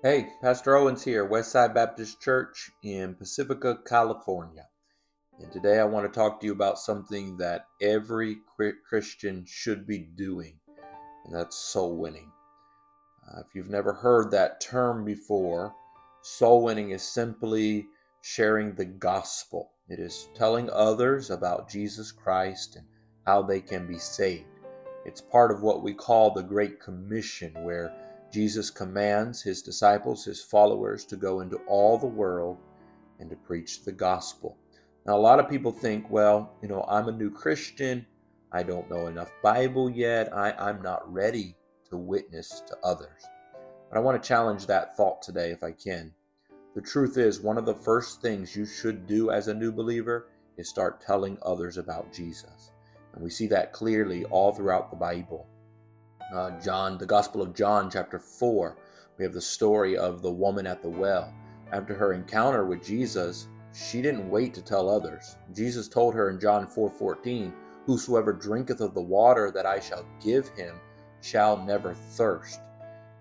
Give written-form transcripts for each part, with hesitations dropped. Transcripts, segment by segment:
Hey, Pastor Owens here, Westside Baptist Church in Pacifica, California. And today I want to talk to you about something that every Christian should be doing, and that's soul winning. If you've never heard that term before, soul winning is simply sharing the gospel. It is telling others about Jesus Christ and how they can be saved. It's part of what we call the Great Commission, where Jesus commands his disciples, his followers, to go into all the world and to preach the gospel. Now, a lot of people think, well, I'm a new Christian. I don't know enough Bible yet. I'm not ready to witness to others. But I want to challenge that thought today if I can. The truth is, one of the first things you should do as a new believer is start telling others about Jesus. And we see that clearly all throughout the Bible. The Gospel of John, chapter 4, we have the story of the woman at the well. After her encounter with Jesus, she didn't wait to tell others. Jesus told her in John 4:14, "Whosoever drinketh of the water that I shall give him shall never thirst."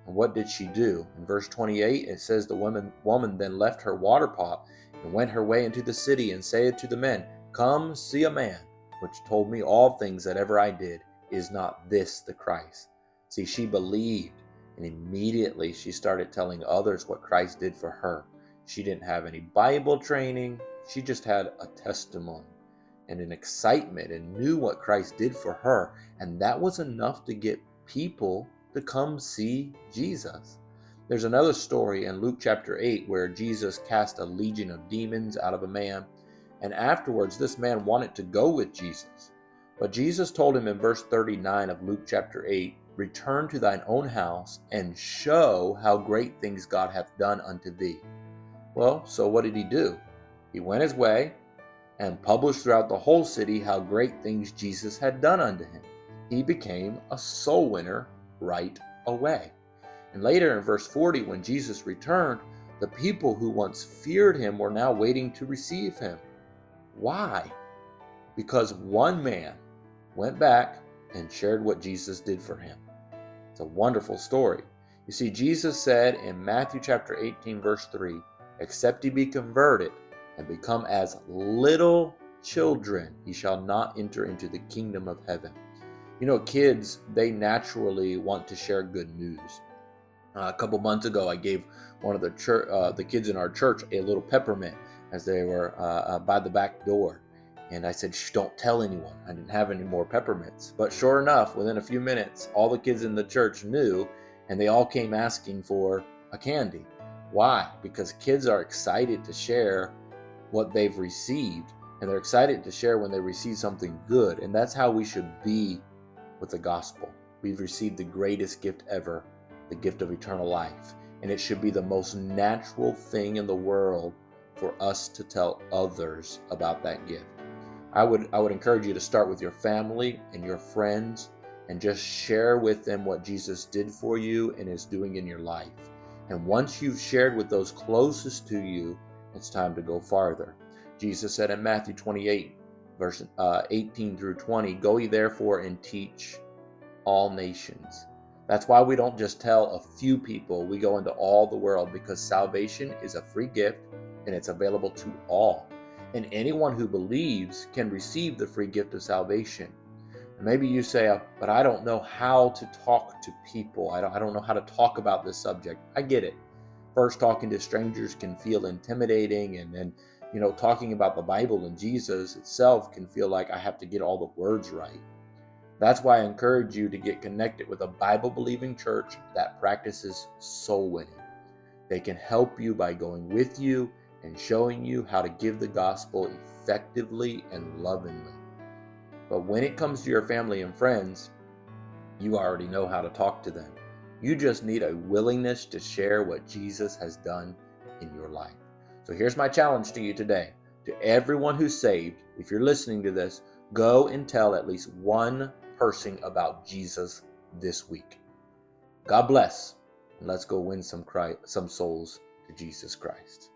And what did she do? In verse 28, it says the woman then left her water pot and went her way into the city and said to the men, "Come, see a man, which told me all things that ever I did. Is not this the Christ?" See, she believed, and immediately she started telling others what Christ did for her. She didn't have any Bible training. She just had a testimony and an excitement and knew what Christ did for her. And that was enough to get people to come see Jesus. There's another story in Luke chapter 8 where Jesus cast a legion of demons out of a man. And afterwards, this man wanted to go with Jesus. But Jesus told him in verse 39 of Luke chapter 8, "Return to thine own house and show how great things God hath done unto thee." Well, so what did he do? He went his way and published throughout the whole city how great things Jesus had done unto him. He became a soul winner right away. And later in verse 40, when Jesus returned, the people who once feared him were now waiting to receive him. Why? Because one man went back and shared what Jesus did for him. It's a wonderful story. You see, Jesus said in Matthew chapter 18, verse 3, "Except ye be converted and become as little children, ye shall not enter into the kingdom of heaven." Kids, they naturally want to share good news. A couple months ago, I gave one of the kids in our church a little peppermint as they were by the back door. And I said, "Shh, don't tell anyone." I didn't have any more peppermints. But sure enough, within a few minutes, all the kids in the church knew, and they all came asking for a candy. Why? Because kids are excited to share what they've received, and they're excited to share when they receive something good. And that's how we should be with the gospel. We've received the greatest gift ever, the gift of eternal life. And it should be the most natural thing in the world for us to tell others about that gift. I would encourage you to start with your family and your friends and just share with them what Jesus did for you and is doing in your life. And once you've shared with those closest to you, it's time to go farther. Jesus said in Matthew 28, verse 18 through 20, "Go ye therefore and teach all nations." That's why we don't just tell a few people. We go into all the world, because salvation is a free gift and it's available to all. And anyone who believes can receive the free gift of salvation. And maybe you say, "But I don't know how to talk to people. I don't know how to talk about this subject." I get it. First, talking to strangers can feel intimidating, and then talking about the Bible and Jesus itself can feel like I have to get all the words right. That's why I encourage you to get connected with a Bible-believing church that practices soul winning. They can help you by going with you and showing you how to give the gospel effectively and lovingly. But when it comes to your family and friends, you already know how to talk to them. You just need a willingness to share what Jesus has done in your life. So here's my challenge to you today. To everyone who's saved, if you're listening to this, go and tell at least one person about Jesus this week. God bless, and let's go win some souls to Jesus Christ.